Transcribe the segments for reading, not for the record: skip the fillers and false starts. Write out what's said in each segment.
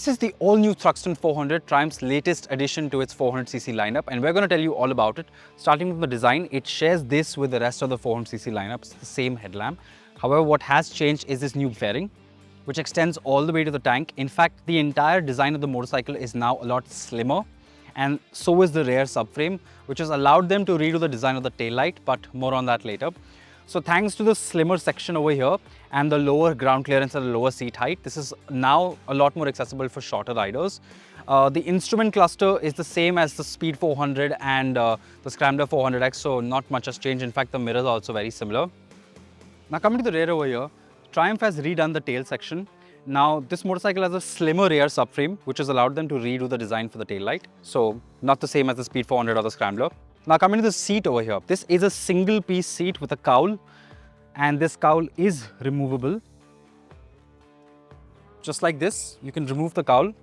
This is the all-new Thruxton 400, Triumph's latest addition to its 400cc lineup, and we're going to tell you all about it. Starting from the design, it shares this with the rest of the 400cc lineup. It's the same headlamp. However, what has changed is this new fairing, which extends all the way to the tank. In fact, the entire design of the motorcycle is now a lot slimmer, and so is the rear subframe, which has allowed them to redo the design of the taillight, but more on that later. So thanks to the slimmer section over here and the lower ground clearance and the lower seat height, this is now a lot more accessible for shorter riders. The instrument cluster is the same as the Speed 400 and the Scrambler 400X, so not much has changed. In fact, the mirrors are also very similar. Now coming to the rear over here, Triumph has redone the tail section. Now this motorcycle has a slimmer rear subframe, which has allowed them to redo the design for the taillight. So not the same as the Speed 400 or the Scrambler. Now coming to the seat over here, this is a single piece seat with a cowl, and this cowl is removable. Just like this, you can remove the cowl,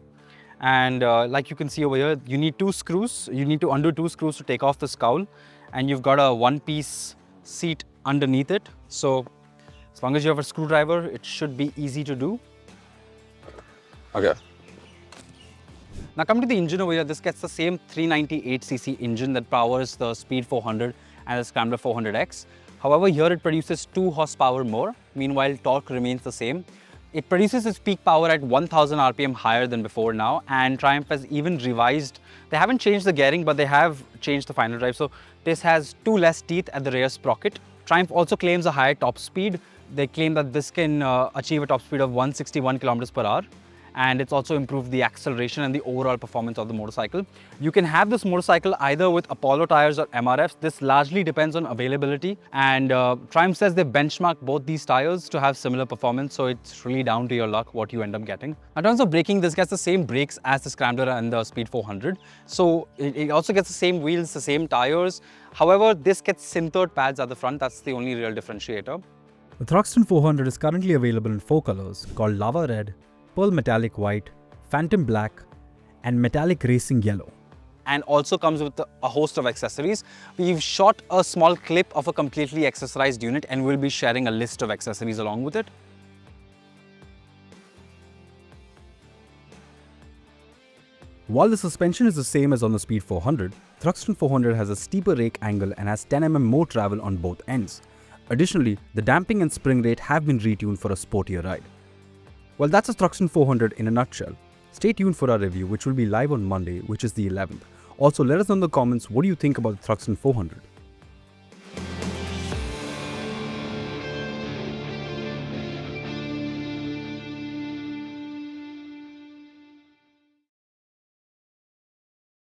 and like you can see over here, you need two screws. You need to undo two screws to take off this cowl, and you've got a one-piece seat underneath it. So as long as you have a screwdriver, it should be easy to do. Okay. Now coming to the engine over here, this gets the same 398cc engine that powers the Speed 400 and the Scrambler 400X. However, here it produces 2 horsepower more. Meanwhile, torque remains the same. It produces its peak power at 1000 RPM higher than before now, and Triumph has even revised. They haven't changed the gearing, but they have changed the final drive. So this has 2 less teeth at the rear sprocket. Triumph also claims a higher top speed. They claim that this can achieve a top speed of 161 kilometers per hour. And it's also improved the acceleration and the overall performance of the motorcycle. You can have this motorcycle either with Apollo tires or MRFs. This largely depends on availability, and Triumph says they benchmark both these tires to have similar performance, so it's really down to your luck what you end up getting. In terms of braking, this gets the same brakes as the Scrambler and the Speed 400. So it also gets the same wheels, the same tires. However, this gets sintered pads at the front. That's the only real differentiator. The Thruxton 400 is currently available in 4 colors called Lava Red, Pearl Metallic White, Phantom Black, and Metallic Racing Yellow. And also comes with a host of accessories. We've shot a small clip of a completely accessorized unit, and we'll be sharing a list of accessories along with it. While the suspension is the same as on the Speed 400, Thruxton 400 has a steeper rake angle and has 10 mm more travel on both ends. Additionally, the damping and spring rate have been retuned for a sportier ride. Well, that's a Thruxton 400 in a nutshell. Stay tuned for our review, which will be live on Monday, which is the 11th. Also, let us know in the comments what do you think about the Thruxton 400.